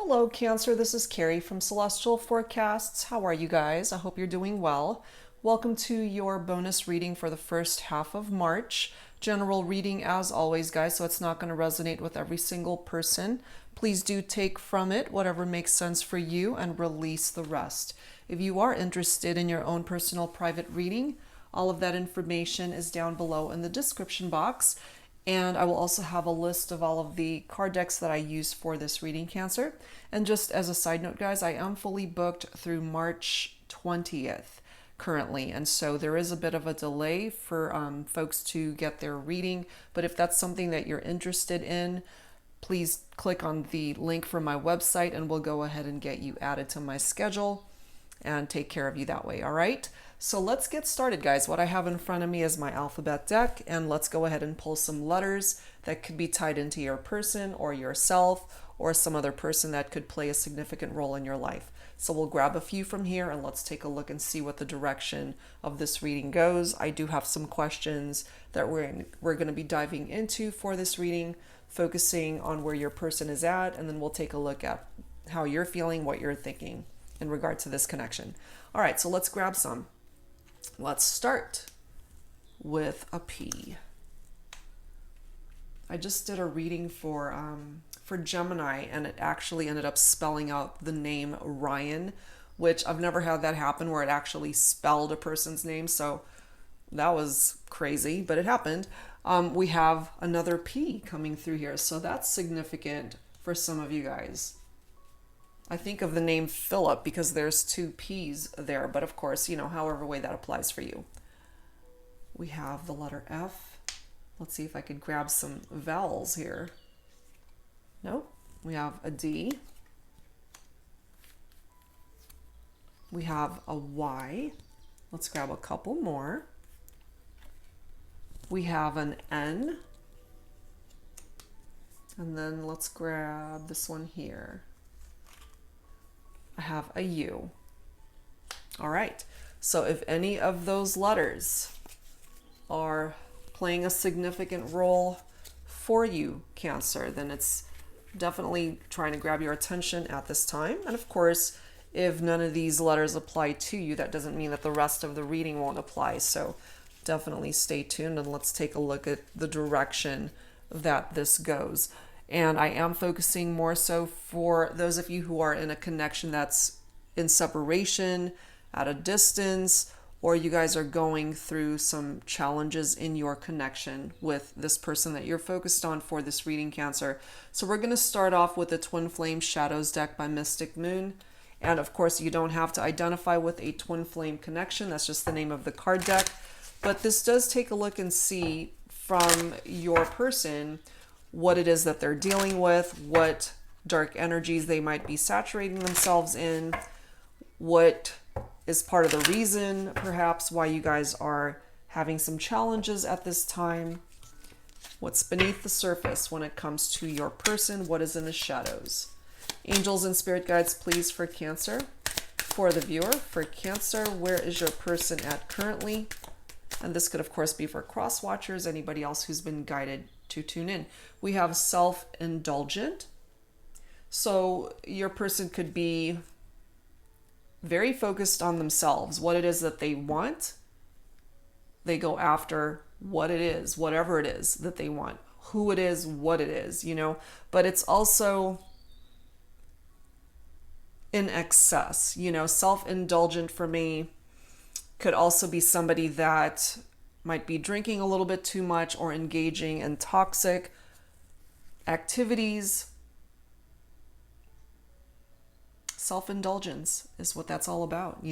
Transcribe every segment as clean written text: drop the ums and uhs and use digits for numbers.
Hello, Cancer. This is Carrie from Celestial Forecasts. How are you guys? I hope you're doing well. Welcome to your bonus reading for the first half of March. General reading as always, guys, so it's not going to resonate with every single person. Please do take from it whatever makes sense for you and release the rest. If you are interested in your own personal private reading, all of that information is down below in the description box. And I will also have a list of all of the card decks that I use for this reading, Cancer. And just as a side note, guys, I am fully booked through March 20th currently. And so there is a bit of a delay for folks to get their reading. But if that's something that you're interested in, please click on the link from my website and we'll go ahead and get you added to my schedule and take care of you that way, all right? So let's get started, guys. What I have in front of me is my alphabet deck, and let's go ahead and pull some letters that could be tied into your person or yourself or some other person that could play a significant role in your life. So we'll grab a few from here and let's take a look and see what the direction of this reading goes. I do have some questions that we're going to be diving into for this reading, focusing on where your person is at, and then we'll take a look at how you're feeling, what you're thinking in regard to this connection. All right, so let's grab some. Let's start with a P. I just did a reading for Gemini, and it actually ended up spelling out the name Ryan, which I've never had that happen where it actually spelled a person's name. So that was crazy, but it happened. We have another P coming through here, so that's significant for some of you guys. I think of the name Philip because there's two P's there, but of course, however way that applies for you. We have the letter F. Let's see if I could grab some vowels here. Nope. We have a D. We have a Y. Let's grab a couple more. We have an N. And then let's grab this one here. I have a U. All right. So if any of those letters are playing a significant role for you, Cancer, then it's definitely trying to grab your attention at this time. And of course, if none of these letters apply to you, that doesn't mean that the rest of the reading won't apply. So definitely stay tuned and let's take a look at the direction that this goes. And I am focusing more so for those of you who are in a connection that's in separation, at a distance, or you guys are going through some challenges in your connection with this person that you're focused on for this reading, Cancer. So we're going to start off with the Twin Flame Shadows deck by Mystic Moon. And of course, you don't have to identify with a twin flame connection. That's just the name of the card deck. But this does take a look and see from your person what it is that they're dealing with, what dark energies they might be saturating themselves in, what is part of the reason perhaps why you guys are having some challenges at this time, what's beneath the surface when it comes to your person, what is in the shadows. Angels and spirit guides, please, for Cancer. For the viewer, for Cancer, where is your person at currently? And this could, of course, be for cross watchers, anybody else who's been guided to tune in. We have self-indulgent. So your person could be very focused on themselves, what it is that they want. They go after what it is, whatever it is that they want, who it is, what it is, but it's also in excess, self-indulgent for me could also be somebody that might be drinking a little bit too much or engaging in toxic activities. Self-indulgence is what that's all about,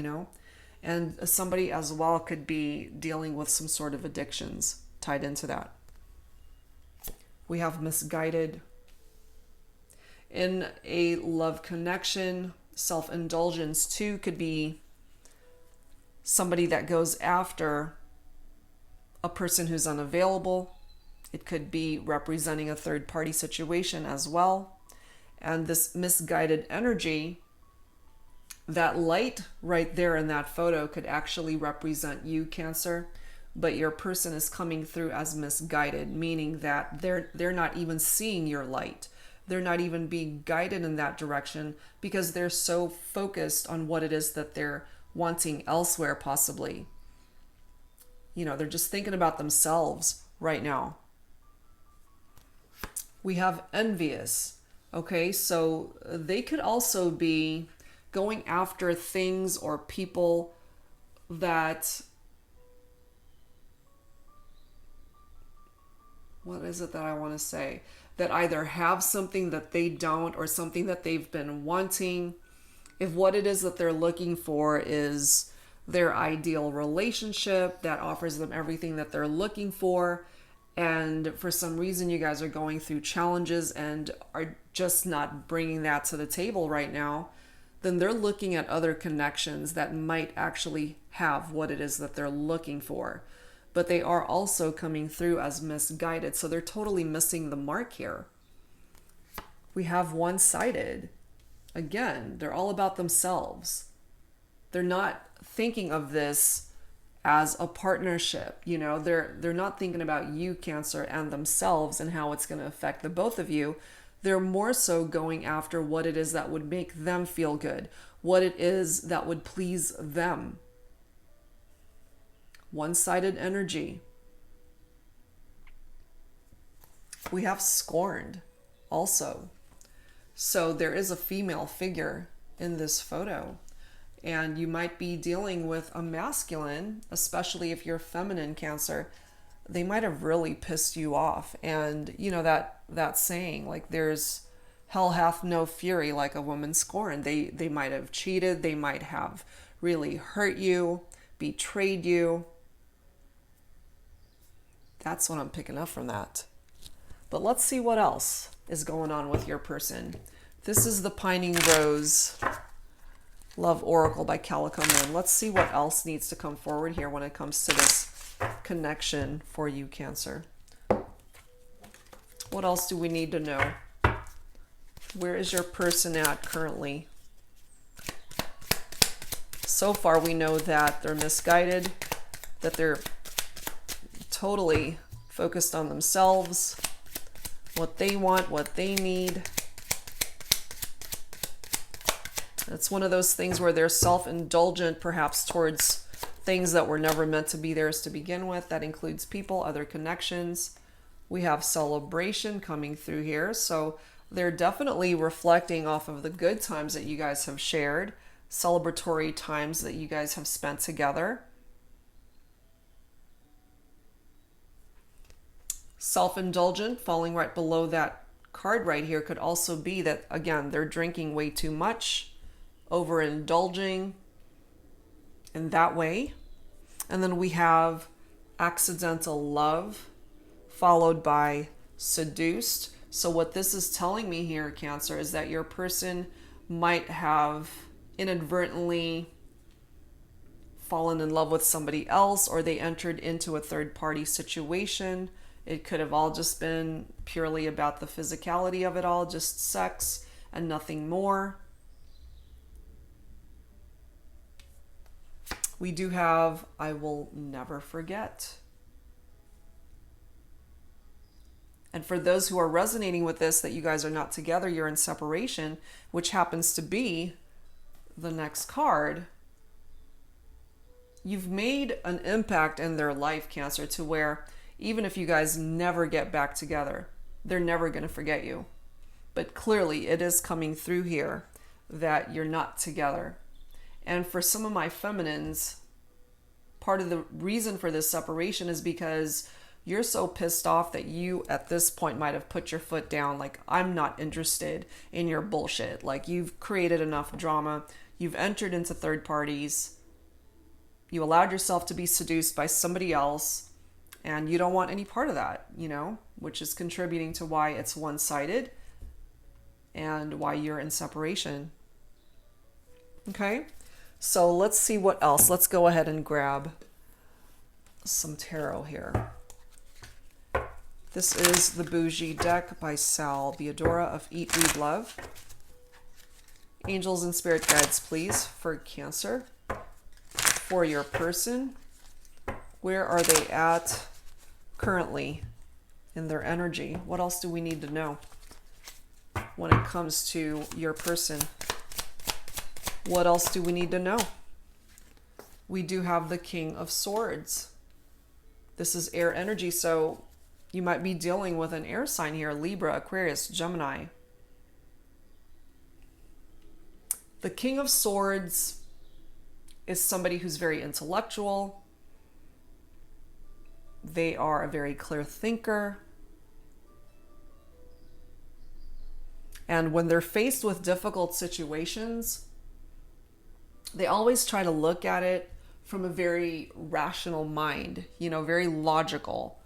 And somebody as well could be dealing with some sort of addictions tied into that. We have misguided. In a love connection, self-indulgence too could be somebody that goes after a person who's unavailable. It could be representing a third-party situation as well. And this misguided energy, that light right there in that photo could actually represent you, Cancer, but your person is coming through as misguided, meaning that they're not even seeing your light. they're not even being guided in that direction because they're so focused on what it is that they're wanting elsewhere, possibly. You know, they're just thinking about themselves right now. We have envious. Okay, so they could also be going after things or people that, what is it that I want to say? That either have something that they don't or something that they've been wanting. If what it is that they're looking for is their ideal relationship that offers them everything that they're looking for, and for some reason you guys are going through challenges and are just not bringing that to the table right now, then they're looking at other connections that might actually have what it is that they're looking for. But they are also coming through as misguided, so they're totally missing the mark here. We have one-sided. Again, they're all about themselves. They're not thinking of this as a partnership. You know, they're not thinking about you, Cancer, and themselves and how it's going to affect the both of you. They're more so going after what it is that would make them feel good, what it is that would please them. One-sided energy. We have scorned also. So there is a female figure in this photo. And you might be dealing with a masculine, especially if you're feminine, Cancer. They might have really pissed you off. And you know that saying, like, there's hell hath no fury like a woman scorned. They might have cheated. They might have really hurt you, betrayed you. That's what I'm picking up from that. But let's see what else is going on with your person. This is the Pining Rose Love Oracle by Calico Moon. Let's see what else needs to come forward here when it comes to this connection for you, Cancer. What else do we need to know? Where is your person at currently? So far, we know that they're misguided, that they're totally focused on themselves, what they want, what they need. It's one of those things where they're self-indulgent, perhaps towards things that were never meant to be theirs to begin with. That includes people, other connections. We have celebration coming through here. So they're definitely reflecting off of the good times that you guys have shared, celebratory times that you guys have spent together. Self-indulgent, falling right below that card right here, could also be that, again, they're drinking way too much, overindulging in that way. And then we have accidental love followed by seduced. So what this is telling me here, Cancer, is that your person might have inadvertently fallen in love with somebody else, or they entered into a third-party situation. It could have all just been purely about the physicality of it all, just sex and nothing more. We do have I will never forget. And for those who are resonating with this, that you guys are not together, you're in separation, which happens to be the next card, you've made an impact in their life, Cancer, to where even if you guys never get back together, they're never going to forget you. But clearly it is coming through here that you're not together. And for some of my feminines, part of the reason for this separation is because you're so pissed off that you at this point might have put your foot down, like, I'm not interested in your bullshit. Like, you've created enough drama, you've entered into third parties, you allowed yourself to be seduced by somebody else, and you don't want any part of that, you know, which is contributing to why it's one-sided and why you're in separation. Okay, so let's see what else. Let's go ahead and grab some tarot here. This is the Bougie deck by Sal Theodora of Eat, Read, Love. Angels and spirit guides, please, for Cancer. For your person, where are they at currently in their energy? What else do we need to know? when it comes to your person. What else do we need to know? We do have the King of Swords. This is air energy, so you might be dealing with an air sign here: Libra, Aquarius, Gemini. The King of Swords is somebody who's very intellectual. They are a very clear thinker. And when they're faced with difficult situations, they always try to look at it from a very rational mind, very logical.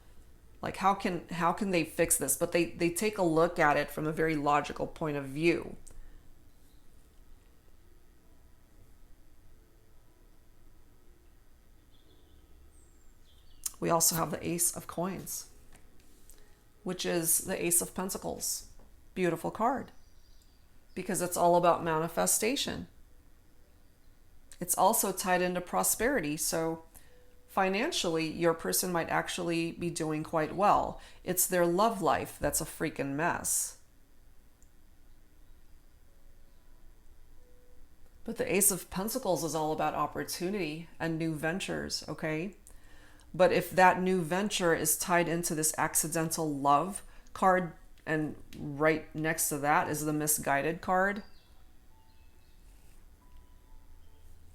Like, how can they fix this? But they take a look at it from a very logical point of view. We also have the Ace of Coins, which is the Ace of Pentacles. Beautiful card, because it's all about manifestation. It's also tied into prosperity. So financially, your person might actually be doing quite well. It's their love life that's a freaking mess. But the Ace of Pentacles is all about opportunity and new ventures, okay? But if that new venture is tied into this accidental love card, and right next to that is the misguided card,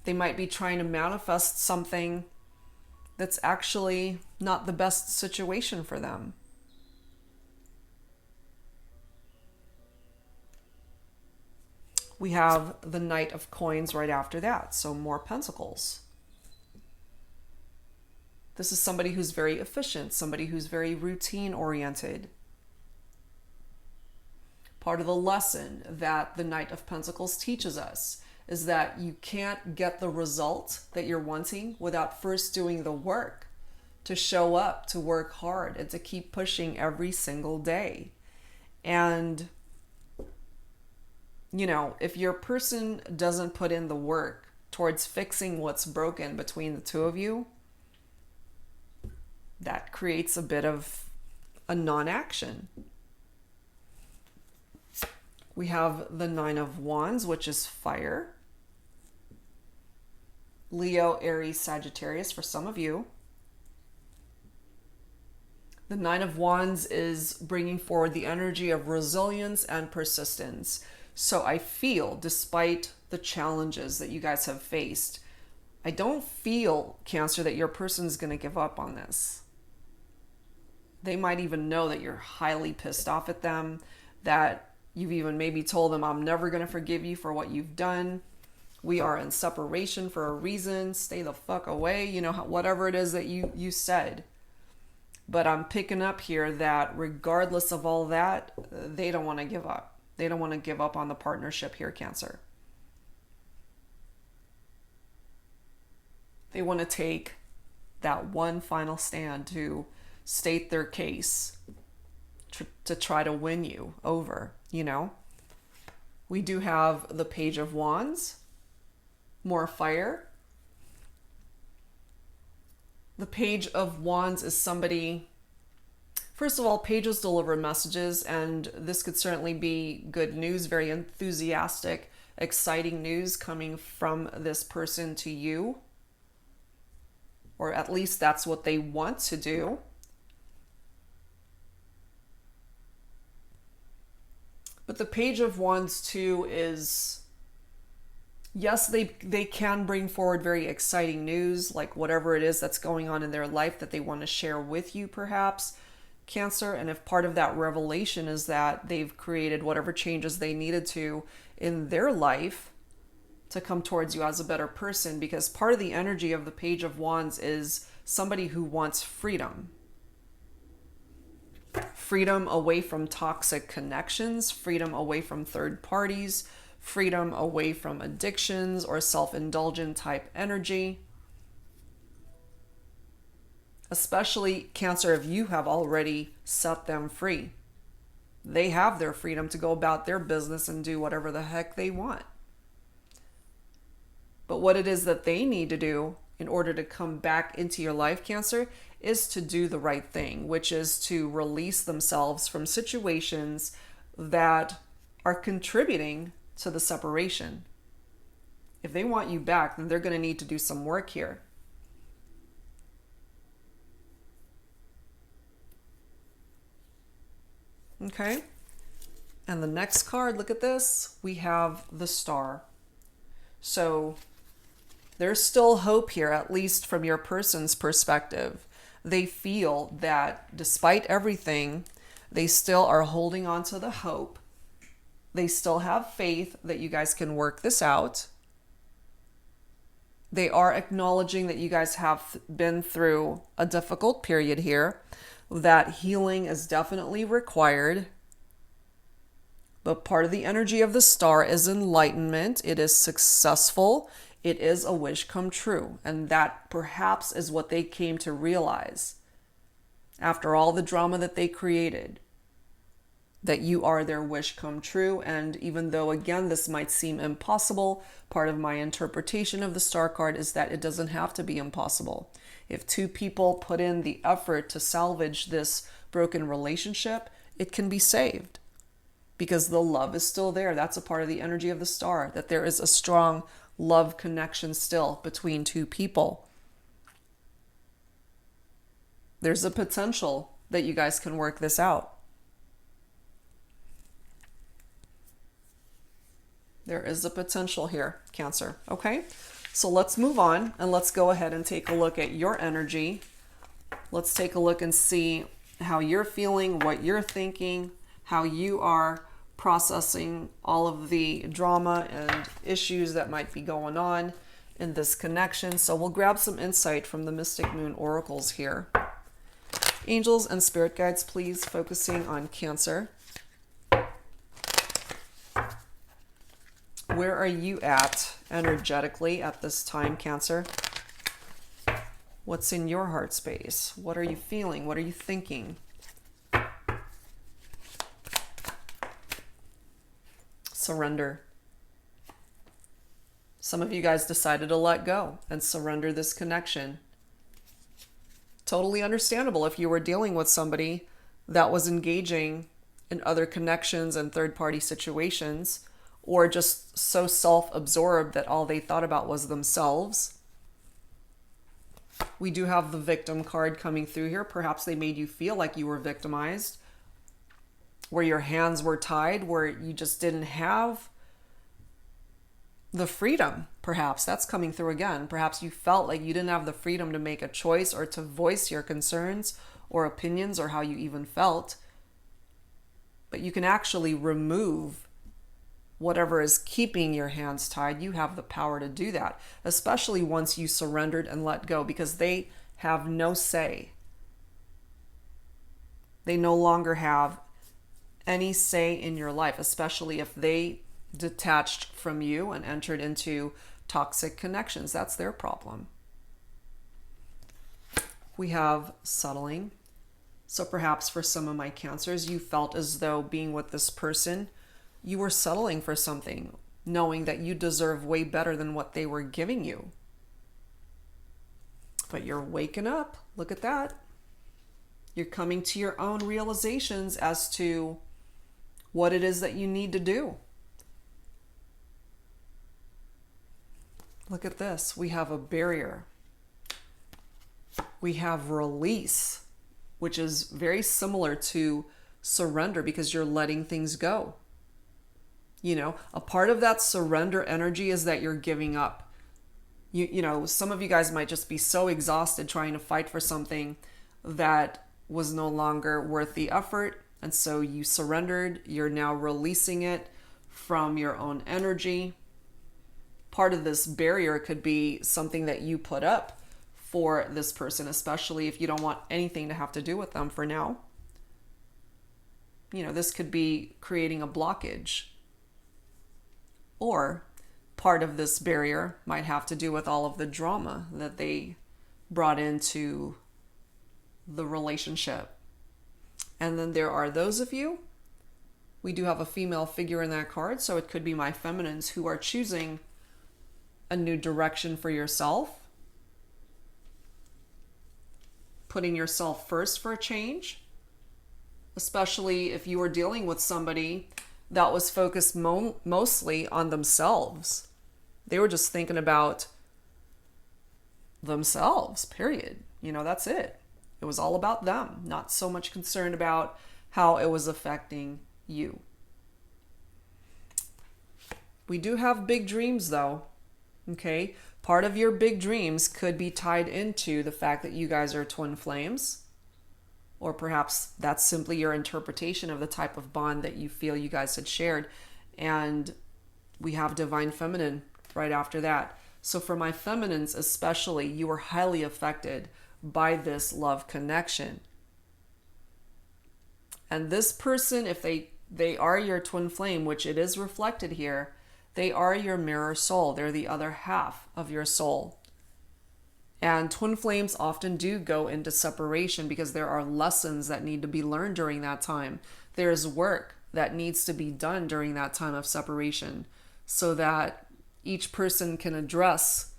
they might be trying to manifest something that's actually not the best situation for them. We have the Knight of Coins right after that, so more pentacles. This is somebody who's very efficient, somebody who's very routine oriented. Part of the lesson that the Knight of Pentacles teaches us is that you can't get the result that you're wanting without first doing the work, to show up, to work hard, and to keep pushing every single day. And, if your person doesn't put in the work towards fixing what's broken between the two of you, that creates a bit of a non-action. We have the Nine of Wands, which is fire. Leo, Aries, Sagittarius for some of you. The Nine of Wands is bringing forward the energy of resilience and persistence. So I feel, despite the challenges that you guys have faced, I don't feel, Cancer, that your person's going to give up on this. They might even know that you're highly pissed off at them, that you've even maybe told them, I'm never going to forgive you for what you've done. We are in separation for a reason. Stay the fuck away. Whatever it is that you said. But I'm picking up here that regardless of all that, they don't want to give up. They don't want to give up on the partnership here, Cancer. They want to take that one final stand to state their case, to try to win you over, We do have the Page of Wands, more fire. The Page of Wands is somebody, first of all, pages deliver messages, and this could certainly be good news, very enthusiastic, exciting news coming from this person to you, or at least that's what they want to do. But the Page of Wands too is, yes, they can bring forward very exciting news, like whatever it is that's going on in their life that they want to share with you, perhaps, Cancer. And if part of that revelation is that they've created whatever changes they needed to in their life to come towards you as a better person, because part of the energy of the Page of Wands is somebody who wants freedom. Freedom away from toxic connections, freedom away from third parties, freedom away from addictions or self-indulgent type energy. Especially, Cancer, if you have already set them free. They have their freedom to go about their business and do whatever the heck they want. But what it is that they need to do in order to come back into your life, Cancer, is to do the right thing, which is to release themselves from situations that are contributing to the separation. If they want you back, then they're going to need to do some work here. Okay? And the next card, look at this. We have the Star. So there's still hope here, at least from your person's perspective. They feel that despite everything, they still are holding on to the hope. They still have faith that you guys can work this out. They are acknowledging that you guys have been through a difficult period here, that healing is definitely required. But part of the energy of the Star is enlightenment. It is successful. It is a wish come true. And that perhaps is what they came to realize after all the drama that they created, that you are their wish come true. And even though, again, this might seem impossible, part of my interpretation of the Star card is that it doesn't have to be impossible. If two people put in the effort to salvage this broken relationship, it can be saved because the love is still there. That's a part of the energy of the Star, that there is a strong love connection still between two people. There's a potential that you guys can work this out. There is a potential here, Cancer. Okay, so let's move on and let's go ahead and take a look at your energy. Let's take a look and see how you're feeling, what you're thinking, how you are processing all of the drama and issues that might be going on in this connection. So we'll grab some insight from the Mystic Moon Oracles here. Angels and spirit guides, please, focusing on Cancer. Where are you at energetically at this time, Cancer? What's in your heart space? What are you feeling? What are you thinking? Surrender. Some of you guys decided to let go and surrender this connection. Totally understandable if you were dealing with somebody that was engaging in other connections and third-party situations, or just so self-absorbed that all they thought about was themselves. We do have the victim card coming through here. Perhaps they made you feel like you were victimized, where your hands were tied, where you just didn't have the freedom. Perhaps that's coming through again. Perhaps you felt like you didn't have the freedom to make a choice or to voice your concerns or opinions or how you even felt. But you can actually remove whatever is keeping your hands tied. You have the power to do that, especially once you surrendered and let go, because they have no say. They no longer have any say in your life, especially if they detached from you and entered into toxic connections. That's their problem. We have settling. So perhaps for some of my Cancers, you felt as though being with this person, you were settling for something, knowing that you deserve way better than what they were giving you. But you're waking up. Look at that. You're coming to your own realizations as to what it is that you need to do. Look at this. We have a barrier. We have release, which is very similar to surrender because you're letting things go. You know, a part of that surrender energy is that you're giving up. You know, some of you guys might just be so exhausted trying to fight for something that was no longer worth the effort. And so you surrendered. You're now releasing it from your own energy. Part of this barrier could be something that you put up for this person, especially if you don't want anything to have to do with them for now. You know, this could be creating a blockage. Or part of this barrier might have to do with all of the drama that they brought into the relationship. And then there are those of you, we do have a female figure in that card, so it could be my feminines who are choosing a new direction for yourself, putting yourself first for a change, especially if you are dealing with somebody that was focused mostly on themselves. They were just thinking about themselves, period. That's it. It was all about them, not so much concerned about how it was affecting you. We do have big dreams though, okay? Part of your big dreams could be tied into the fact that you guys are twin flames, or perhaps that's simply your interpretation of the type of bond that you feel you guys had shared. And we have divine feminine right after that. So for my feminines especially, you are highly affected by this love connection. And this person, if they are your twin flame, which it is reflected here, they are your mirror soul. They're the other half of your soul. And twin flames often do go into separation because there are lessons that need to be learned during that time. There's work that needs to be done during that time of separation so that each person can address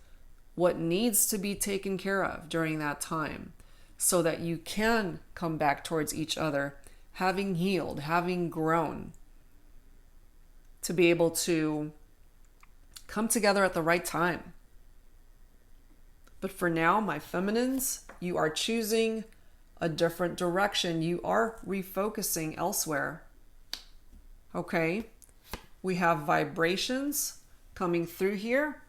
what needs to be taken care of during that time so that you can come back towards each other, having healed, having grown, to be able to come together at the right time. But for now, my feminines, you are choosing a different direction. You are refocusing elsewhere. Okay? We have vibrations coming through here.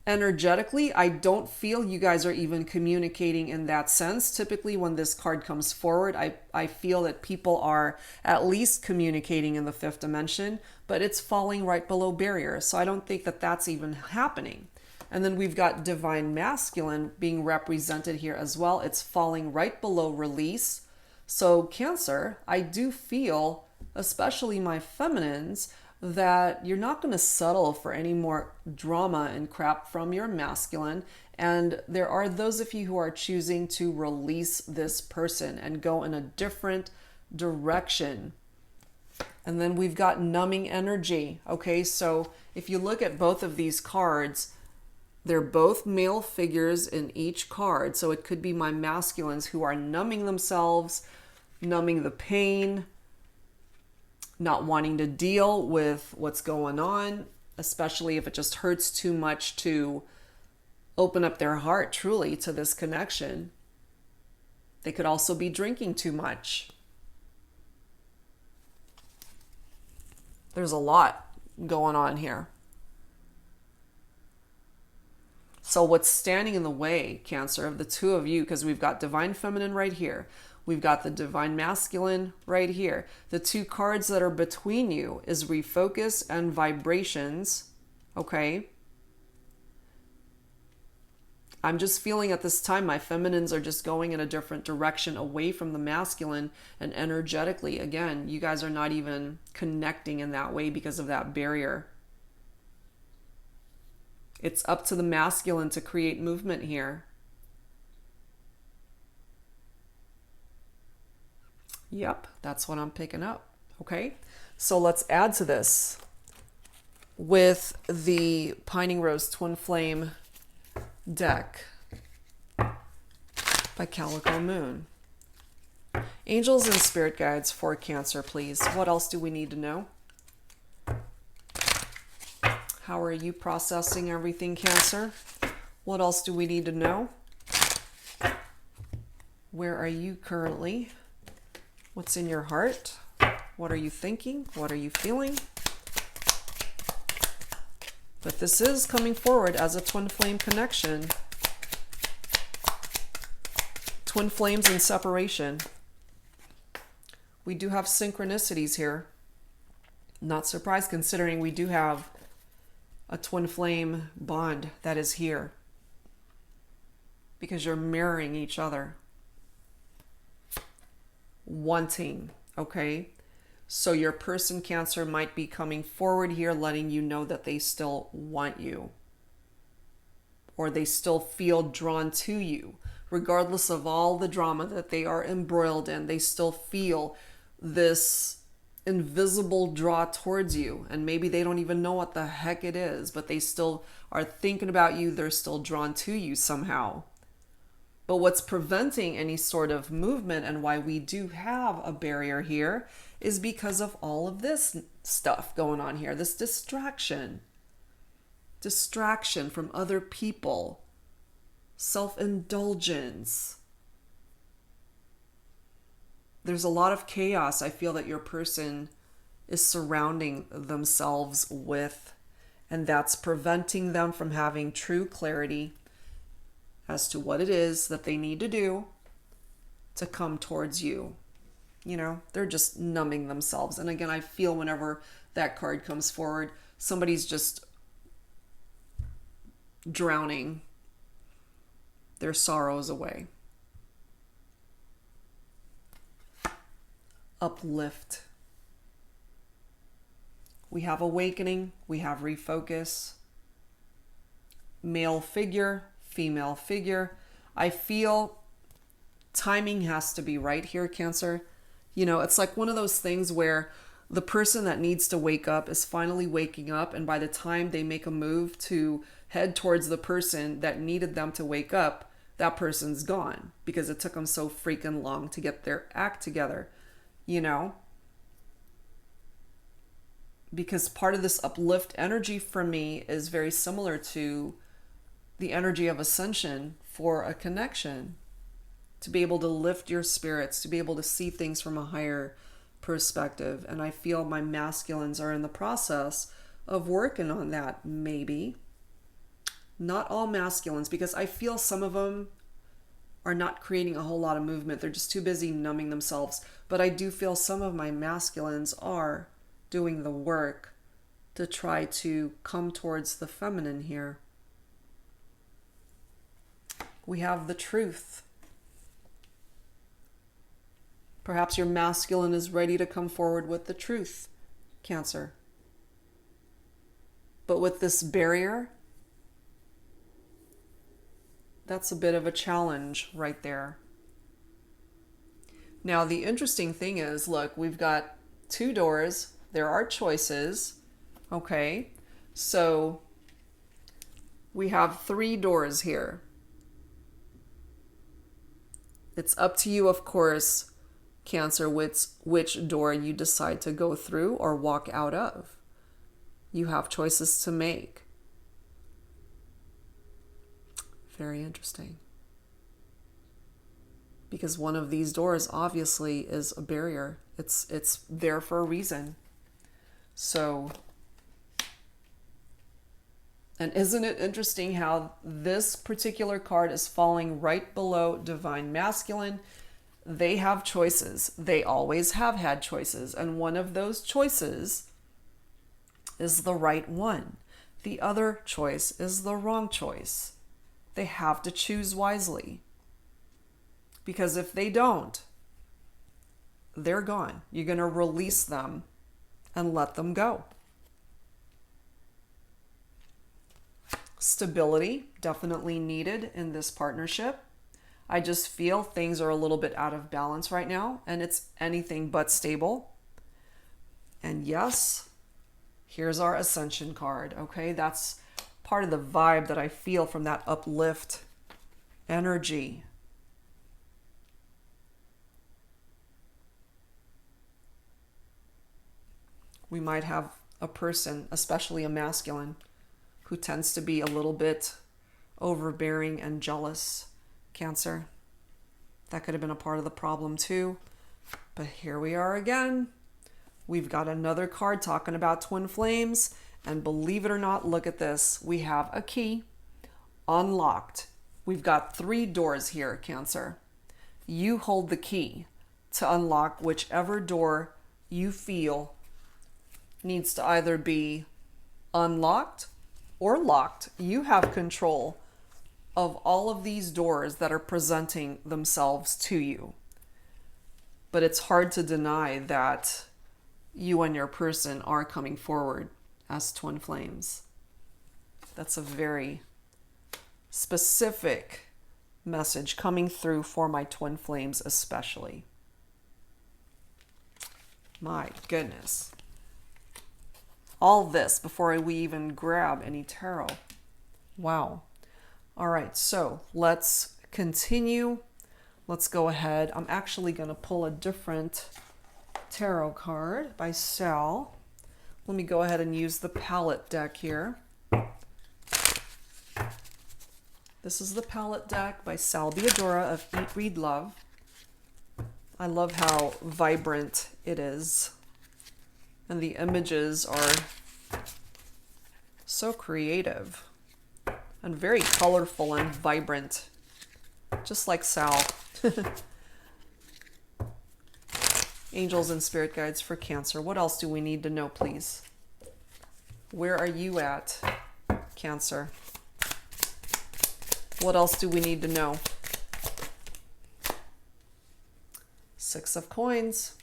Energetically, I don't feel you guys are even communicating in that sense. Typically, when this card comes forward, I feel that people are at least communicating in the fifth dimension, but it's falling right below barrier. So I don't think that that's even happening. And then we've got divine masculine being represented here as well. It's falling right below release. So Cancer, I do feel, especially my feminines, that you're not going to settle for any more drama and crap from your masculine. And there are those of you who are choosing to release this person and go in a different direction. And then we've got numbing energy. Okay, so if you look at both of these cards, they're both male figures in each card. So it could be my masculines who are numbing themselves, numbing the pain, not wanting to deal with what's going on, especially if it just hurts too much to open up their heart truly to this connection. They could also be drinking too much. There's a lot going on here. So what's standing in the way, Cancer, of the two of you, because we've got divine feminine right here, we've got the divine masculine right here. The two cards that are between you is refocus and vibrations, okay? I'm just feeling at this time my feminines are just going in a different direction away from the masculine, and energetically, again, you guys are not even connecting in that way because of that barrier. It's up to the masculine to create movement here. Yep, that's what I'm picking up. Okay, so let's add to this with the Pining Rose Twin Flame deck by Calico Moon. Angels and spirit guides for Cancer, please. What else do we need to know? How are you processing everything, Cancer? What else do we need to know? Where are you currently? What's in your heart? What are you thinking? What are you feeling? But this is coming forward as a twin flame connection. Twin flames in separation. We do have synchronicities here. Not surprised considering we do have a twin flame bond that is here. Because you're mirroring each other. Wanting, okay? So your person, Cancer, might be coming forward here letting you know that they still want you. Or they still feel drawn to you. Regardless of all the drama that they are embroiled in, they still feel this invisible draw towards you. And maybe they don't even know what the heck it is, but they still are thinking about you. They're still drawn to you somehow. But what's preventing any sort of movement and why we do have a barrier here is because of all of this stuff going on here, this distraction from other people, self-indulgence. There's a lot of chaos I feel that your person is surrounding themselves with, and that's preventing them from having true clarity as to what it is that they need to do to come towards you. You know, they're just numbing themselves. And again, I feel whenever that card comes forward, somebody's just drowning their sorrows away. Uplift. We have awakening, we have refocus. Male figure, female figure. I feel timing has to be right here, Cancer. You know, it's like one of those things where the person that needs to wake up is finally waking up, and by the time they make a move to head towards the person that needed them to wake up, that person's gone because it took them so freaking long to get their act together, you know? Because part of this uplift energy for me is very similar to the energy of ascension for a connection, to be able to lift your spirits, to be able to see things from a higher perspective. And I feel my masculines are in the process of working on that, maybe. Not all masculines, because I feel some of them are not creating a whole lot of movement. They're just too busy numbing themselves. But I do feel some of my masculines are doing the work to try to come towards the feminine here. We have the truth. Perhaps your masculine is ready to come forward with the truth, Cancer. But with this barrier, that's a bit of a challenge right there. Now, the interesting thing is, look, we've got 2 doors. There are choices. Okay. So we have 3 doors here. It's up to you, of course, Cancer, which door you decide to go through or walk out of. You have choices to make. Very interesting. Because one of these doors obviously is a barrier. It's there for a reason. So, and isn't it interesting how this particular card is falling right below Divine Masculine? They have choices. They always have had choices. And one of those choices is the right one. The other choice is the wrong choice. They have to choose wisely. Because if they don't, they're gone. You're going to release them and let them go. Stability, definitely needed in this partnership. I just feel things are a little bit out of balance right now, and it's anything but stable. And yes, here's our Ascension card, okay? That's part of the vibe that I feel from that uplift energy. We might have a person, especially a masculine, who tends to be a little bit overbearing and jealous, Cancer. That could have been a part of the problem too. But here we are again. We've got another card talking about twin flames. And believe it or not, look at this. We have a key unlocked. We've got 3 doors here, Cancer. You hold the key to unlock whichever door you feel needs to either be unlocked or locked. You have control of all of these doors that are presenting themselves to you. But it's hard to deny that you and your person are coming forward as twin flames. That's a very specific message coming through for my twin flames especially. My goodness. All this before we even grab any tarot. Wow. All right, so let's continue, let's go ahead. I'm actually going to pull a different tarot card by Sal. Let me go ahead and use the palette deck here. This is the palette deck by Sal Theodora of Eat, Read, Love. I love how vibrant it is. And the images are so creative and very colorful and vibrant, just like Sal. Angels and spirit guides for Cancer. What else do we need to know, please? Where are you at, Cancer? What else do we need to know? Six of Coins.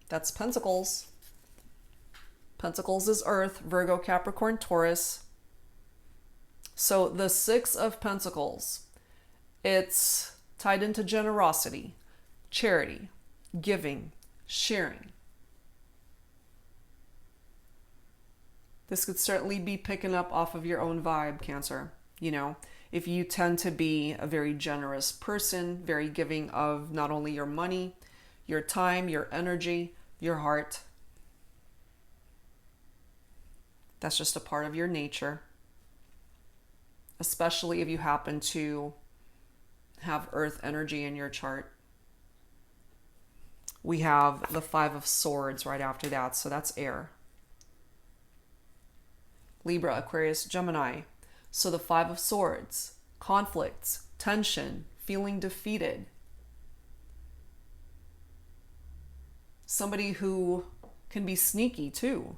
That's Pentacles. Pentacles is Earth, Virgo, Capricorn, Taurus. So the Six of Pentacles, it's tied into generosity, charity, giving, sharing. This could certainly be picking up off of your own vibe, Cancer. You know, if you tend to be a very generous person, very giving of not only your money, your time, your energy, your heart. That's just a part of your nature. Especially if you happen to have earth energy in your chart. We have the Five of Swords right after that, so that's air. Libra, Aquarius, Gemini. So the Five of Swords, conflicts, tension, feeling defeated. Somebody who can be sneaky too.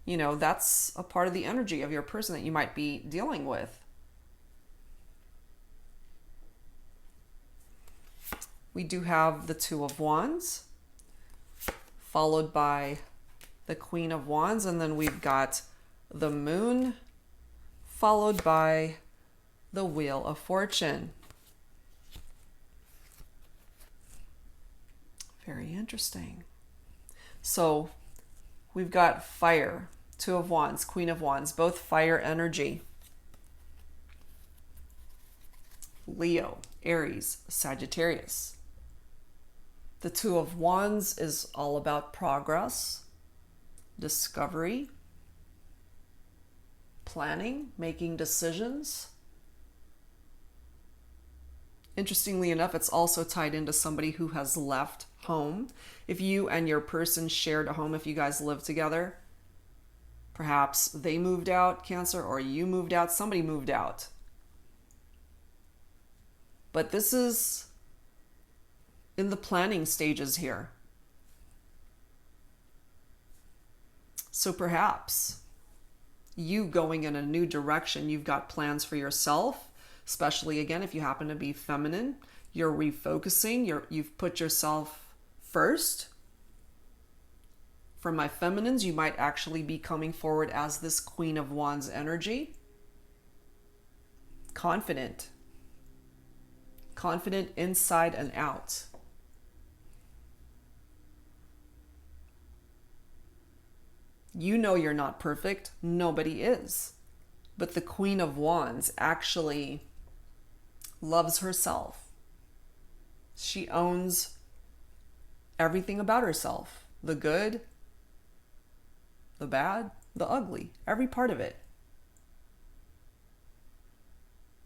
You know, that's a part of the energy of your person that you might be dealing with. We do have the Two of Wands, followed by the Queen of Wands, and then we've got the Moon, followed by the Wheel of Fortune. Very interesting. So we've got fire, Two of Wands, Queen of Wands, both fire energy. Leo, Aries, Sagittarius. The Two of Wands is all about progress, discovery, planning, making decisions. Interestingly enough, it's also tied into somebody who has left home. If you and your person shared a home, if you guys live together, perhaps they moved out, Cancer, or you moved out, somebody moved out. But this is in the planning stages here. So perhaps you going in a new direction, you've got plans for yourself, especially again, if you happen to be feminine, you're refocusing, you've put yourself first. For my feminines, you might actually be coming forward as this Queen of Wands energy. Confident inside and out. You know you're not perfect. Nobody is. But the Queen of Wands actually loves herself. She owns everything about herself. The good, the bad, the ugly. Every part of it.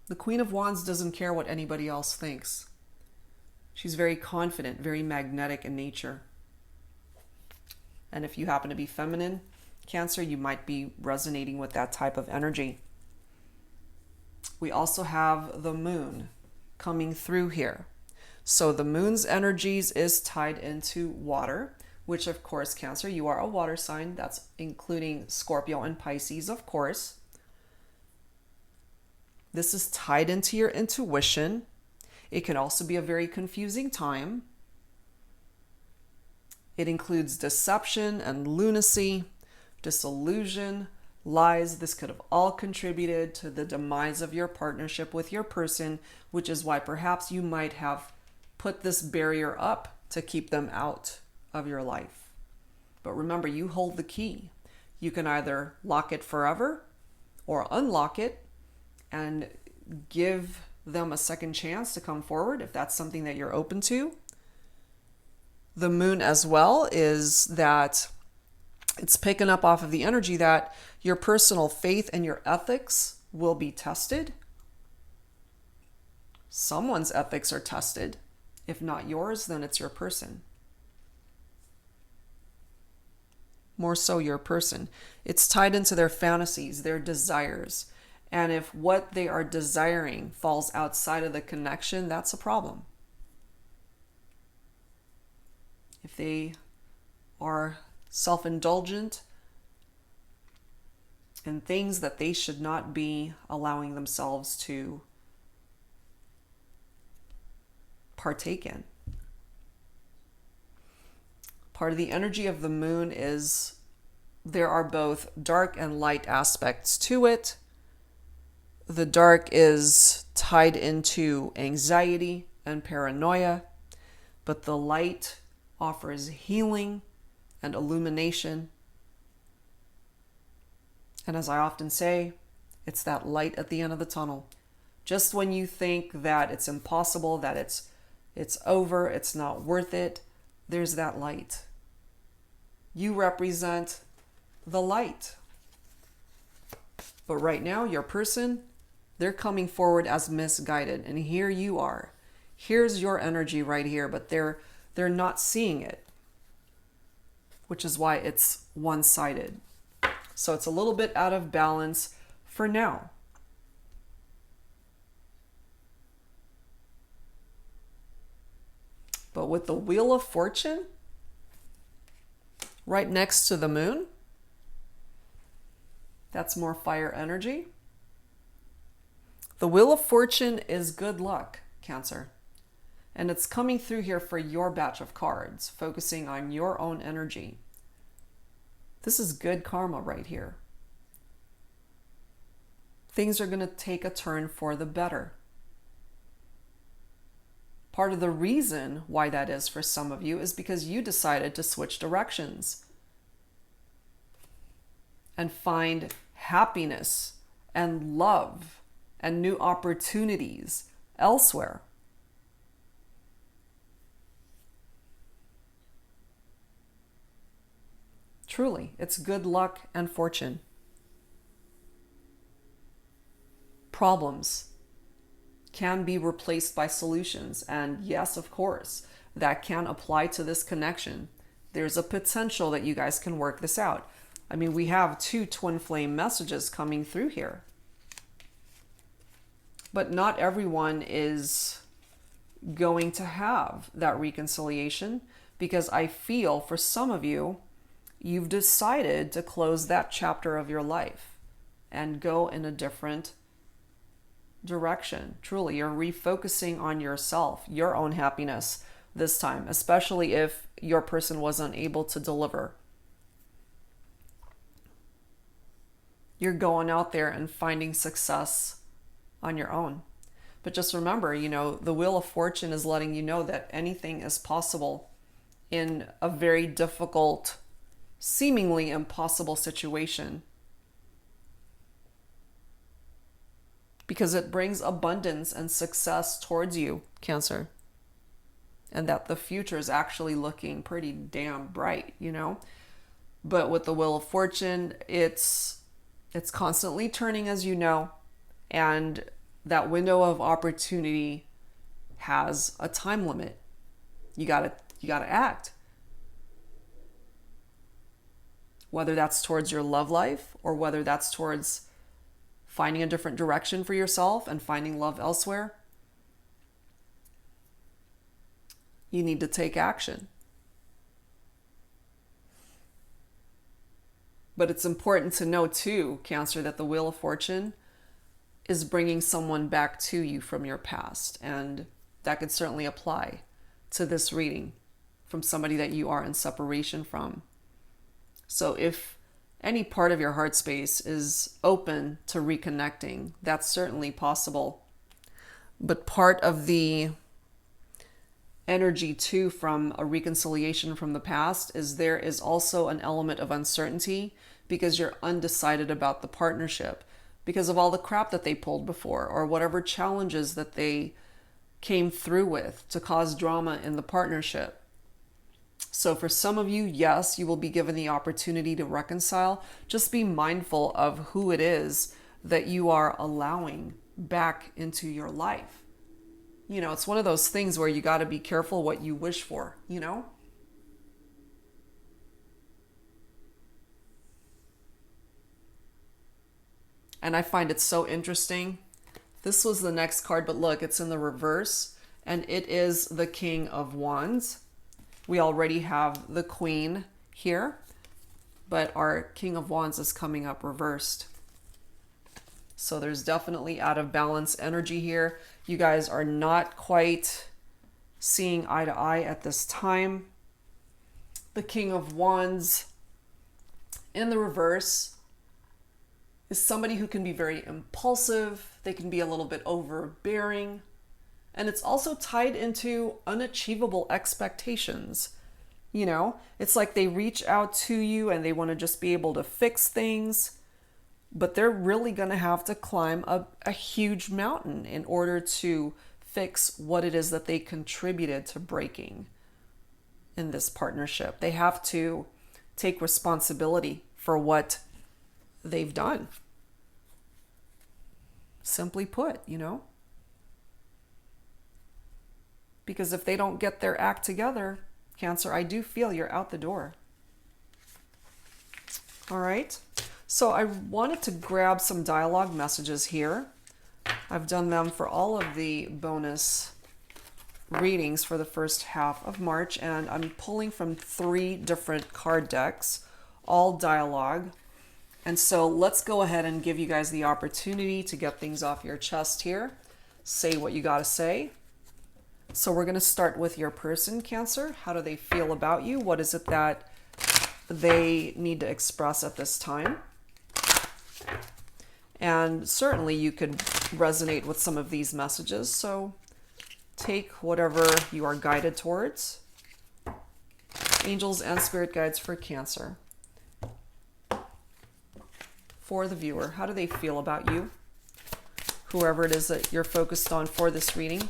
The Queen of Wands doesn't care what anybody else thinks. She's very confident, very magnetic in nature. And if you happen to be feminine, Cancer, you might be resonating with that type of energy. We also have the Moon coming through here. So the Moon's energies is tied into water, which of course, Cancer, you are a water sign. That's including Scorpio and Pisces, of course. This is tied into your intuition. It can also be a very confusing time. It includes deception and lunacy, disillusion, lies. This could have all contributed to the demise of your partnership with your person, which is why perhaps you might have put this barrier up to keep them out of your life. But remember, you hold the key. You can either lock it forever or unlock it and give them a second chance to come forward if that's something that you're open to. The moon as well is that it's picking up off of the energy that your personal faith and your ethics will be tested. Someone's ethics are tested. If not yours, then it's your person. More so your person. It's tied into their fantasies, their desires. And if what they are desiring falls outside of the connection, that's a problem. If they are self-indulgent in things that they should not be allowing themselves to partake in. Part of the energy of the moon is there are both dark and light aspects to it. The dark is tied into anxiety and paranoia, but the light offers healing and illumination. And as I often say, it's that light at the end of the tunnel. Just when you think that it's impossible, that it's over, it's not worth it, there's that light. You represent the light. But right now, your person, they're coming forward as misguided. And here you are. Here's your energy right here, but they're not seeing it, which is why it's one-sided. So it's a little bit out of balance for now. But with the Wheel of Fortune right next to the moon, that's more fire energy. The Wheel of Fortune is good luck, Cancer. And it's coming through here for your batch of cards, focusing on your own energy. This is good karma right here. Things are going to take a turn for the better. Part of the reason why that is for some of you is because you decided to switch directions and find happiness and love and new opportunities elsewhere. Truly, it's good luck and fortune. Problems can be replaced by solutions. And yes, of course, that can apply to this connection. There's a potential that you guys can work this out. I mean, we have 2 twin flame messages coming through here. But not everyone is going to have that reconciliation, because I feel for some of you, you've decided to close that chapter of your life and go in a different direction. Truly, you're refocusing on yourself, your own happiness this time, especially if your person was unable to deliver. You're going out there and finding success on your own. But just remember, the Wheel of Fortune is letting you know that anything is possible in a very difficult, seemingly impossible situation. Because it brings abundance and success towards you, Cancer. And that the future is actually looking pretty damn bright, But with the Wheel of Fortune, it's constantly turning, as you know. And that window of opportunity has a time limit. You gotta act. Whether that's towards your love life or whether that's towards finding a different direction for yourself and finding love elsewhere, you need to take action. But it's important to know too, Cancer, that the Wheel of Fortune is bringing someone back to you from your past. And that could certainly apply to this reading from somebody that you are in separation from. So if any part of your heart space is open to reconnecting, that's certainly possible. But part of the energy too from a reconciliation from the past is there is also an element of uncertainty because you're undecided about the partnership. because of all the crap that they pulled before, or whatever challenges that they came through with to cause drama in the partnership. So for some of you, yes, you will be given the opportunity to reconcile. Just be mindful of who it is that you are allowing back into your life. You know, it's one of those things where you got to be careful what you wish for, you know? And I find it so interesting. This was the next card, but look, it's in the reverse, and it is the King of Wands. We already have the Queen here, but our King of Wands is coming up reversed. So there's definitely out of balance energy here. You guys are not quite seeing eye to eye at this time. The King of Wands in the reverse is somebody who can be very impulsive. They can be a little bit overbearing. And it's also tied into unachievable expectations. You know, it's like they reach out to you and they want to just be able to fix things, but they're really going to have to climb a huge mountain in order to fix what it is that they contributed to breaking in this partnership. They have to take responsibility for what they've done. Simply put, you know? Because if they don't get their act together, Cancer, I do feel you're out the door. All right. So I wanted to grab some dialogue messages here. I've done them for all of the bonus readings for the first half of March, and I'm pulling from 3 different card decks, all dialogue. And so let's go ahead and give you guys the opportunity to get things off your chest here. Say what you got to say. So we're going to start with your person, Cancer. How do they feel about you? What is it that they need to express at this time? And certainly you could resonate with some of these messages. So take whatever you are guided towards. Angels and spirit guides for Cancer. For the viewer, how do they feel about you? Whoever it is that you're focused on for this reading,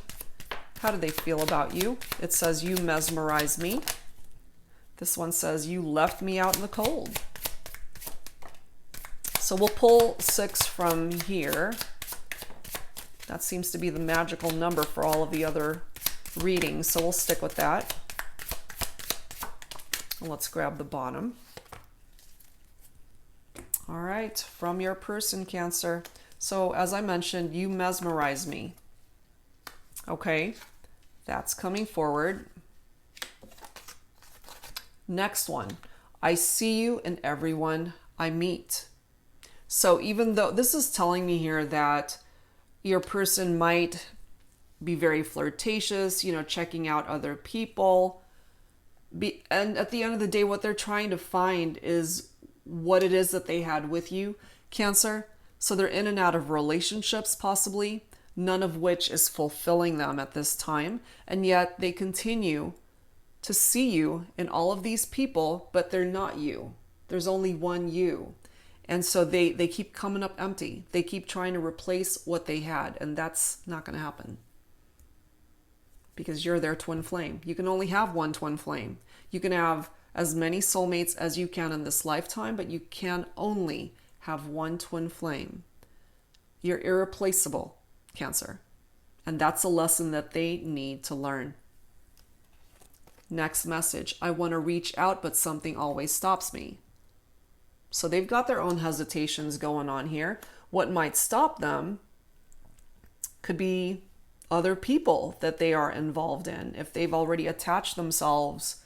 how do they feel about you? It says, you mesmerize me. This one says, you left me out in the cold. So we'll pull 6 from here. That seems to be the magical number for all of the other readings, so we'll stick with that. And let's grab the bottom. All right, from your person, Cancer. So as I mentioned, you mesmerize me. Okay, that's coming forward. Next one, I see you in everyone I meet. So even though this is telling me here that your person might be very flirtatious, you know, checking out other people, and at the end of the day, what they're trying to find is what it is that they had with you, Cancer. So they're in and out of relationships, possibly, none of which is fulfilling them at this time. And yet they continue to see you in all of these people, but they're not you. There's only one you. And so they keep coming up empty. They keep trying to replace what they had, and that's not going to happen. Because you're their twin flame. You can only have one twin flame. You can have as many soulmates as you can in this lifetime, but you can only have one twin flame. You're irreplaceable, Cancer. And that's a lesson that they need to learn. Next message, I want to reach out, but something always stops me. So they've got their own hesitations going on here. What might stop them could be other people that they are involved in. If they've already attached themselves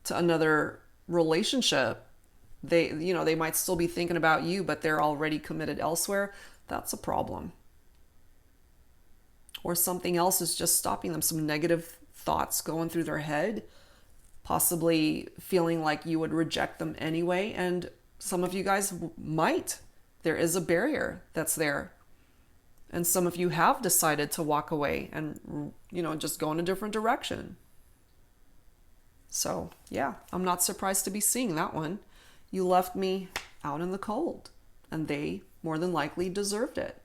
to another relationship, they might still be thinking about you, but they're already committed elsewhere. That's a problem. Or something else is just stopping them. Some negative thoughts going through their head, possibly feeling like you would reject them anyway. And some of you guys might. There is a barrier that's there. And some of you have decided to walk away and, just go in a different direction. So, yeah, I'm not surprised to be seeing that one. You left me out in the cold. and they more than likely deserved it.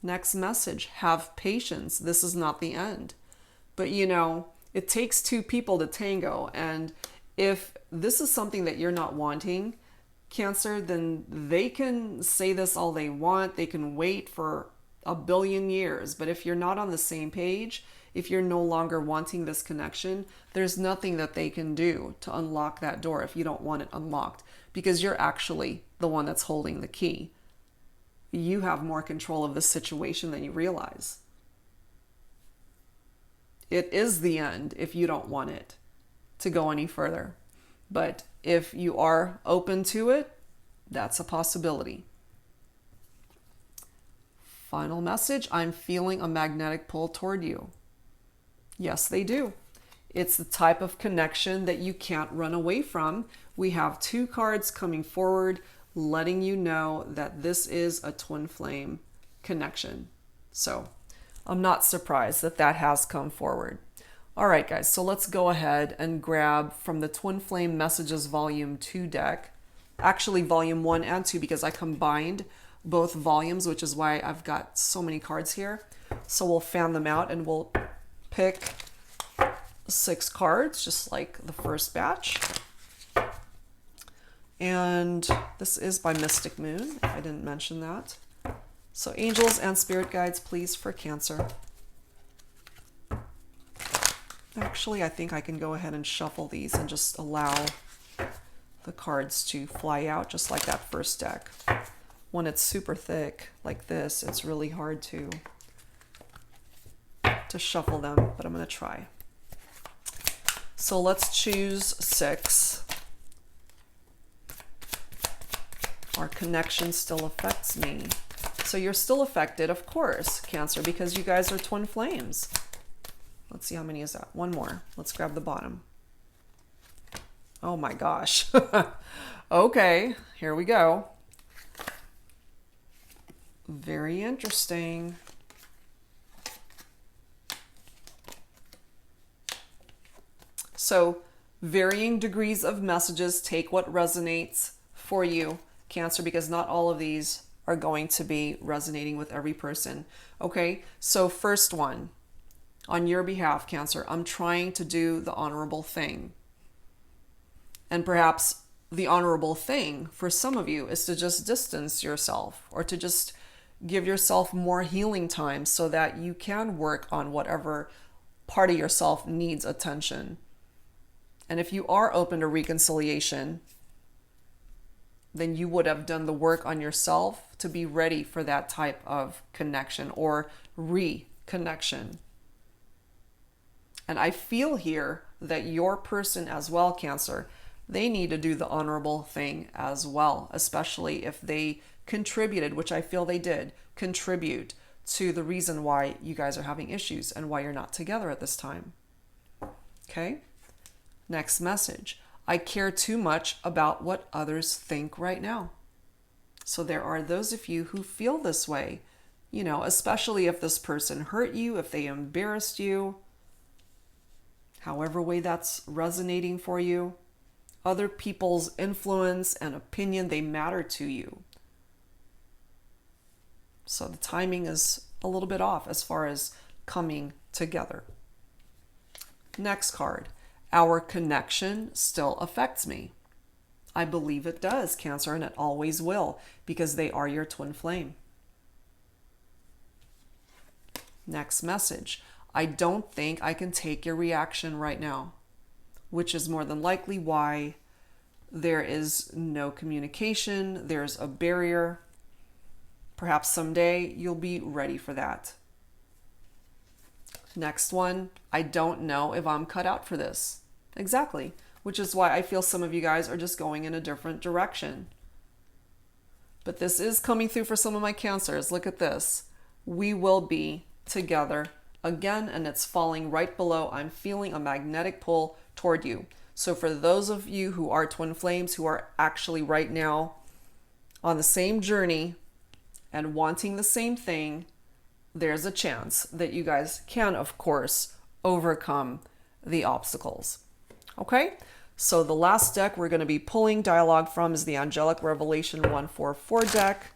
Next message, have patience. This is not the end. But you know, it takes two people to tango. And if this is something that you're not wanting, Cancer, then they can say this all they want. They can wait for a billion years. But if you're not on the same page, if you're no longer wanting this connection, there's nothing that they can do to unlock that door if you don't want it unlocked, because you're actually the one that's holding the key. You have more control of the situation than you realize. It is the end if you don't want it to go any further. But if you are open to it, that's a possibility. Final message, I'm feeling a magnetic pull toward you. Yes, they do. It's the type of connection that you can't run away from. We have two cards coming forward, letting you know that this is a twin flame connection. So I'm not surprised that that has come forward. All right, guys, so let's go ahead and grab from the Twin Flame Messages Volume 2 deck. Actually, Volume 1 and 2, because I combined both volumes, which is why I've got so many cards here. So we'll fan them out and we'll pick 6 cards, just like the first batch. And this is by Mystic Moon, if I didn't mention that. So angels and spirit guides, please, for Cancer. Actually, I think I can go ahead and shuffle these and just allow the cards to fly out just like that first deck. When it's super thick like this, it's really hard to shuffle them, but I'm going to try. So let's choose 6. Our connection still affects me. So you're still affected, of course, Cancer, because you guys are twin flames. Let's see, how many is that? One more. Let's grab the bottom. Oh my gosh. Okay, here we go. Very interesting. So, varying degrees of messages. Take what resonates for you, Cancer, because not all of these are going to be resonating with every person. Okay, so first one. On your behalf, Cancer, I'm trying to do the honorable thing. And perhaps the honorable thing for some of you is to just distance yourself, or to just give yourself more healing time so that you can work on whatever part of yourself needs attention. And if you are open to reconciliation, then you would have done the work on yourself to be ready for that type of connection or reconnection. And I feel here that your person as well, Cancer, they need to do the honorable thing as well, especially if they contributed, which I feel they did, contribute to the reason why you guys are having issues and why you're not together at this time. Okay? Next message. I care too much about what others think right now. So there are those of you who feel this way, you know, especially if this person hurt you, if they embarrassed you, however way that's resonating for you. Other people's influence and opinion, they matter to you. So the timing is a little bit off as far as coming together. Next card. Our connection still affects me. I believe it does, Cancer, and it always will, because they are your twin flame. Next message. I don't think I can take your reaction right now, which is more than likely why there is no communication. There's a barrier. Perhaps someday you'll be ready for that. Next one, I don't know if I'm cut out for this. Exactly, which is why I feel some of you guys are just going in a different direction. But this is coming through for some of my Cancers. Look at this. We will be together again, and it's falling right below. I'm feeling a magnetic pull toward you. So for those of you who are twin flames, who are actually right now on the same journey and wanting the same thing, there's a chance that you guys can, of course, overcome the obstacles. Okay? So the last deck we're going to be pulling dialogue from is the Angelic Revelation 144 deck.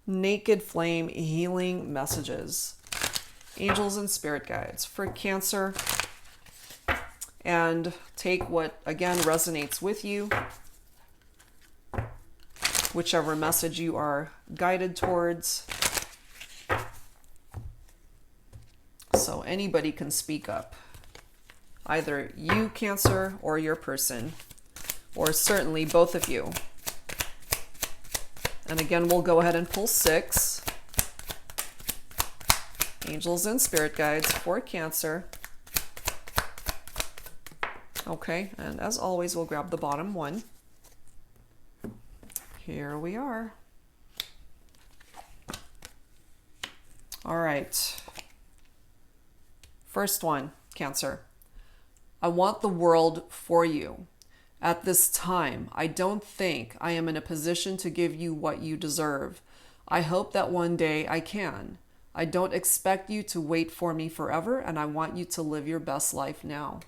Naked Flame Healing Messages. Angels and Spirit Guides for Cancer. And take what, again, resonates with you. Whichever message you are guided towards. So anybody can speak up. Either you, Cancer, or your person. Or certainly both of you. And again, we'll go ahead and pull 6. Angels and Spirit Guides for Cancer. Okay, and as always, we'll grab the bottom one. Here we are. All right. First one, Cancer. I want the world for you. At this time, I don't think I am in a position to give you what you deserve. I hope that one day I can. I don't expect you to wait for me forever, and I want you to live your best life now.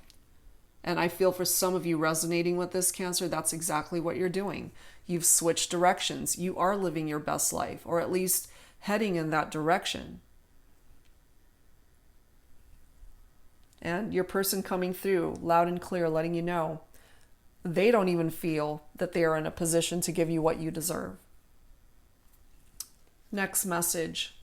And I feel for some of you resonating with this, Cancer, that's exactly what you're doing. You've switched directions. You are living your best life, or at least heading in that direction. And your person coming through loud and clear, letting you know they don't even feel that they are in a position to give you what you deserve. Next message.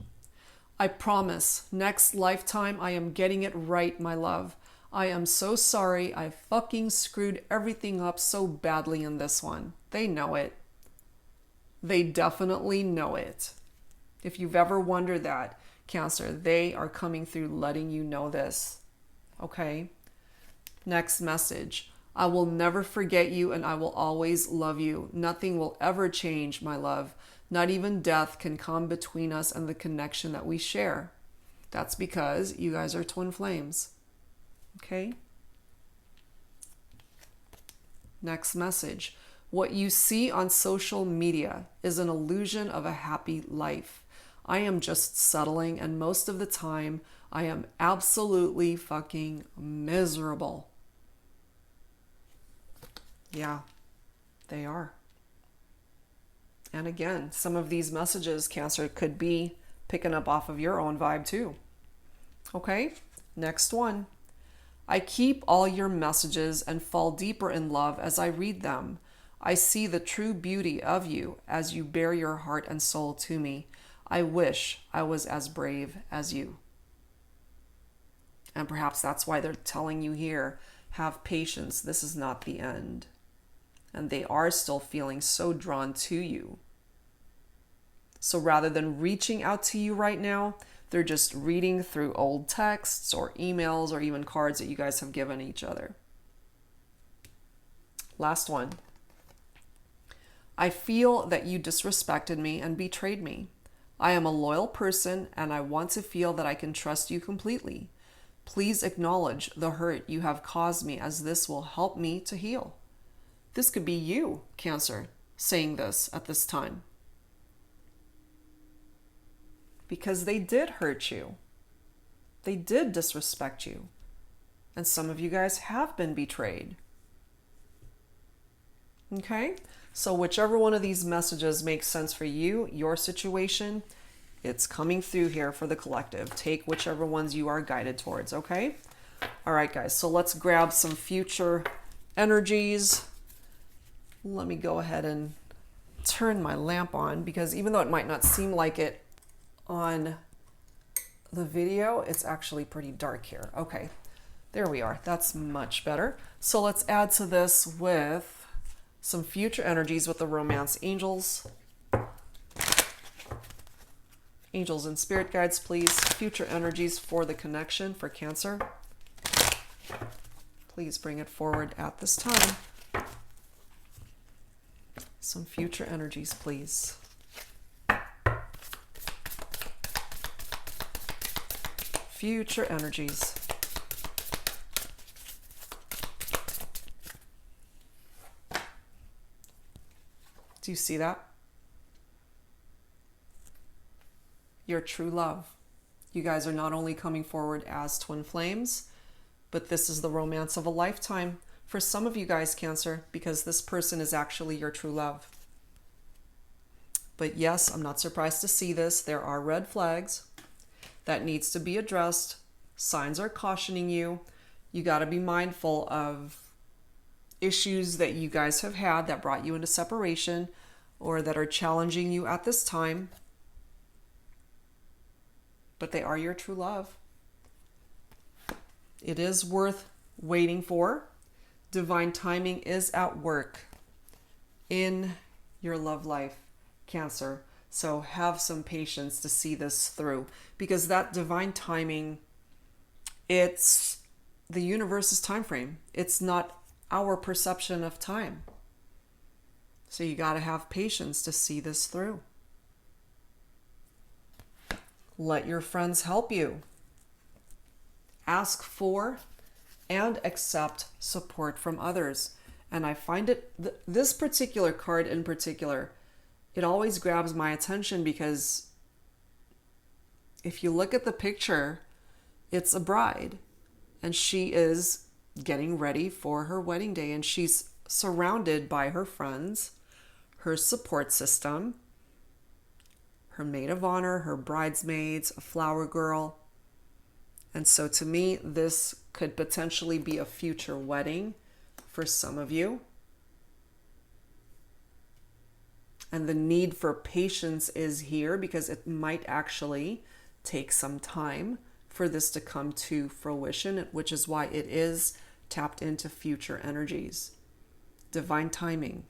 I promise, next lifetime I am getting it right, my love. I am so sorry. I fucking screwed everything up so badly in this one. They know it. They definitely know it. If you've ever wondered that, Cancer, they are coming through letting you know this. Okay? Next message. I will never forget you and I will always love you. Nothing will ever change, my love. Not even death can come between us and the connection that we share. That's because you guys are twin flames. Okay? Next message. What you see on social media is an illusion of a happy life. I am just settling, and most of the time, I am absolutely fucking miserable. Yeah, they are. And again, some of these messages, Cancer, could be picking up off of your own vibe too. Okay, next one. I keep all your messages and fall deeper in love as I read them. I see the true beauty of you as you bare your heart and soul to me. I wish I was as brave as you. And perhaps that's why they're telling you here, have patience. This is not the end. And they are still feeling so drawn to you. So rather than reaching out to you right now, they're just reading through old texts or emails or even cards that you guys have given each other. Last one. I feel that you disrespected me and betrayed me. I am a loyal person and I want to feel that I can trust you completely. Please acknowledge the hurt you have caused me, as this will help me to heal. This could be you, Cancer, saying this at this time. Because they did hurt you. They did disrespect you. And some of you guys have been betrayed. Okay? So whichever one of these messages makes sense for you, your situation, it's coming through here for the collective. Take whichever ones you are guided towards, okay? All right, guys. So let's grab some future energies. Let me go ahead and turn my lamp on, because even though it might not seem like it on the video, it's actually pretty dark here. Okay, there we are. That's much better. So let's add to this with some future energies with the romance angels. Angels and spirit guides, please. Future energies for the connection for Cancer. Please bring it forward at this time. Some future energies, please. Future energies. Do you see that? Your true love. You guys are not only coming forward as twin flames, but this is the romance of a lifetime. For some of you guys, Cancer, because this person is actually your true love. But yes, I'm not surprised to see this. There are red flags that needs to be addressed. Signs are cautioning you. You got to be mindful of issues that you guys have had that brought you into separation or that are challenging you at this time. But they are your true love. It is worth waiting for. Divine timing is at work in your love life, Cancer. So have some patience to see this through, because that divine timing, it's the universe's time frame. It's not our perception of time. So you got to have patience to see this through. Let your friends help you. Ask for and accept support from others. And I find it, this particular card in particular, it always grabs my attention because if you look at the picture, it's a bride and she is getting ready for her wedding day, and she's surrounded by her friends, her support system, her maid of honor, her bridesmaids, a flower girl. And so to me, this could potentially be a future wedding for some of you. And the need for patience is here because it might actually take some time for this to come to fruition, which is why it is tapped into future energies. Divine timing.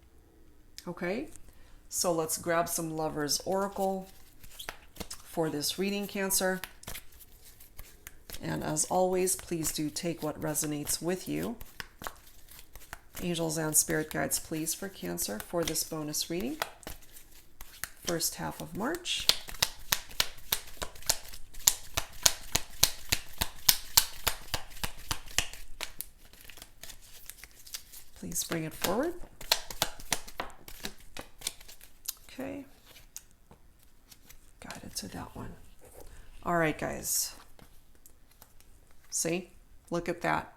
Okay, so let's grab some Lover's Oracle for this reading, Cancer. And as always, please do take what resonates with you. Angels and spirit guides, please, for Cancer for this bonus reading. First half of March. Please bring it forward. Okay. Guided to that one. All right, guys. See? Look at that.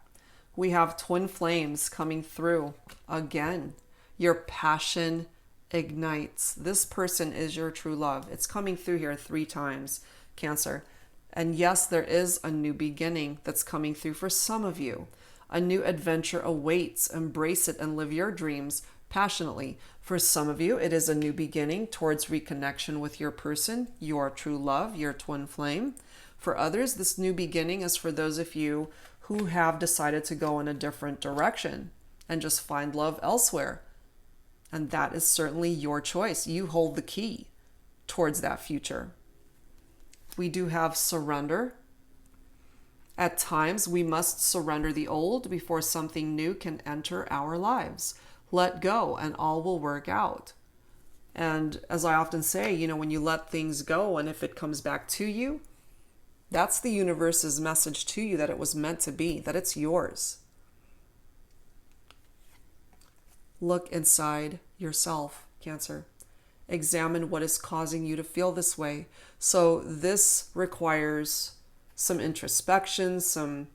We have twin flames coming through again. Your passion ignites. This person is your true love. It's coming through here 3 times, Cancer. And yes, there is a new beginning that's coming through for some of you. A new adventure awaits. Embrace it and live your dreams passionately. For some of you, it is a new beginning towards reconnection with your person, your true love, your twin flame. For others, this new beginning is for those of you who have decided to go in a different direction and just find love elsewhere. And that is certainly your choice. You hold the key towards that future. We do have surrender. At times, we must surrender the old before something new can enter our lives. Let go and all will work out. And as I often say, when you let things go and if it comes back to you, that's the universe's message to you that it was meant to be, that it's yours. Look inside yourself, Cancer. Examine what is causing you to feel this way. So this requires some introspection, some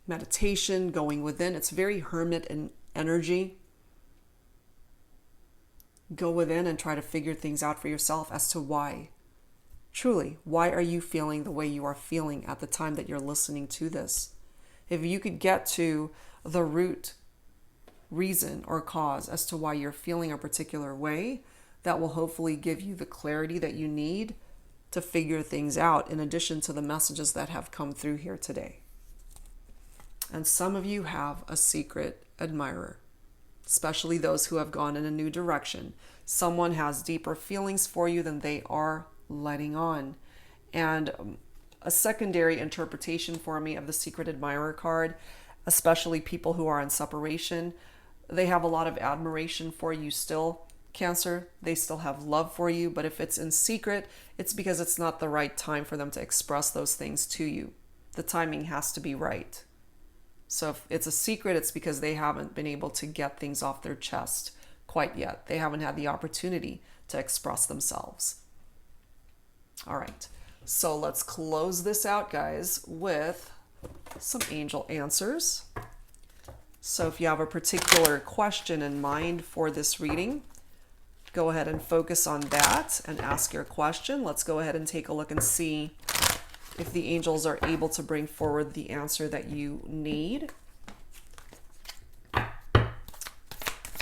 meditation, going within. It's very hermit in energy. Go within and try to figure things out for yourself as to why. Truly, why are you feeling the way you are feeling at the time that you're listening to this? If you could get to the root reason or cause as to why you're feeling a particular way, that will hopefully give you the clarity that you need to figure things out, in addition to the messages that have come through here today. And some of you have a secret admirer, especially those who have gone in a new direction. Someone has deeper feelings for you than they are letting on. And a secondary interpretation for me of the secret admirer card, especially people who are in separation, they have a lot of admiration for you still, Cancer. They still have love for you, but if it's in secret, it's because it's not the right time for them to express those things to you. The timing has to be right. So if it's a secret, it's because they haven't been able to get things off their chest quite yet. They haven't had the opportunity to express themselves. All right, so let's close this out, guys, with some angel answers. So if you have a particular question in mind for this reading, go ahead and focus on that and ask your question. Let's go ahead and take a look and see if the angels are able to bring forward the answer that you need.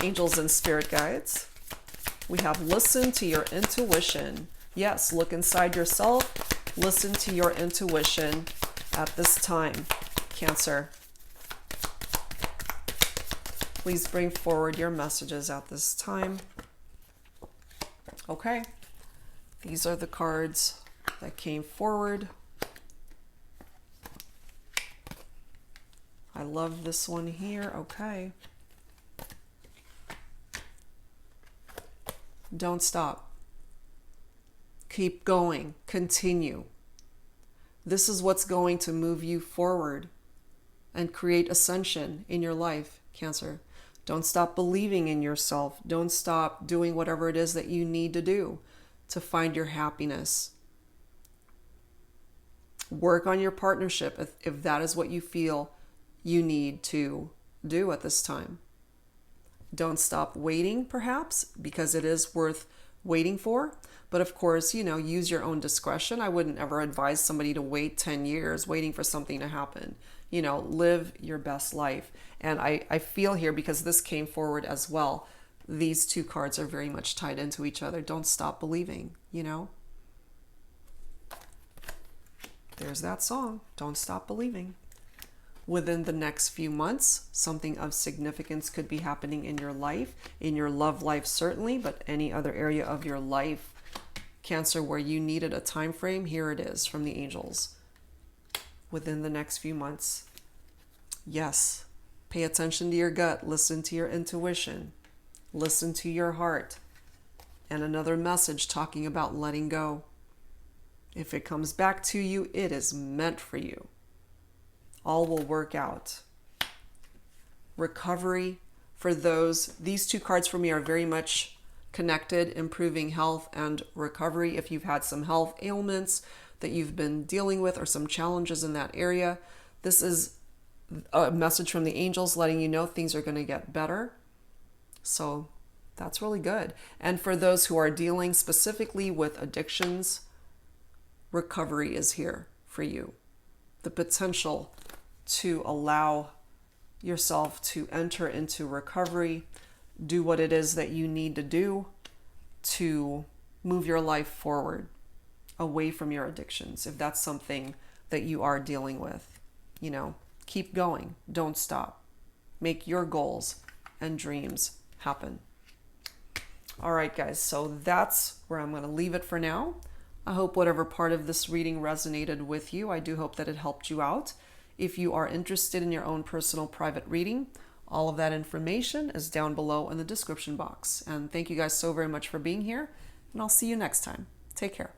Angels and spirit guides. We have listen to your intuition. Yes, look inside yourself. Listen to your intuition at this time, Cancer. Please bring forward your messages at this time. Okay, these are the cards that came forward. I love this one here. Okay. Don't stop. Keep going. Continue. This is what's going to move you forward and create ascension in your life, Cancer. Don't stop believing in yourself. Don't stop doing whatever it is that you need to do to find your happiness. Work on your partnership if that is what you feel you need to do at this time. Don't stop waiting, perhaps, because it is worth waiting for. But of course, use your own discretion. I wouldn't ever advise somebody to wait 10 years waiting for something to happen. Live your best life. And I feel here, because this came forward as well, these two cards are very much tied into each other. Don't stop believing, There's that song, Don't Stop Believing. Within the next few months, something of significance could be happening in your life, in your love life certainly, but any other area of your life, Cancer, where you needed a time frame, here it is from the angels. Within the next few months. Yes, pay attention to your gut, listen to your intuition, listen to your heart. And another message talking about letting go. If it comes back to you, it is meant for you. All will work out. Recovery for these two cards for me are very much connected, improving health and recovery. If you've had some health ailments that you've been dealing with or some challenges in that area, this is a message from the angels letting you know things are going to get better. So that's really good. And for those who are dealing specifically with addictions, recovery is here for you. The potential to allow yourself to enter into recovery, do what it is that you need to do to move your life forward away from your addictions. If that's something that you are dealing with, keep going. Don't stop. Make your goals and dreams happen. All right, guys. So that's where I'm going to leave it for now. I hope whatever part of this reading resonated with you. I do hope that it helped you out. If you are interested in your own personal private reading, all of that information is down below in the description box. And thank you guys so very much for being here, and I'll see you next time. Take care.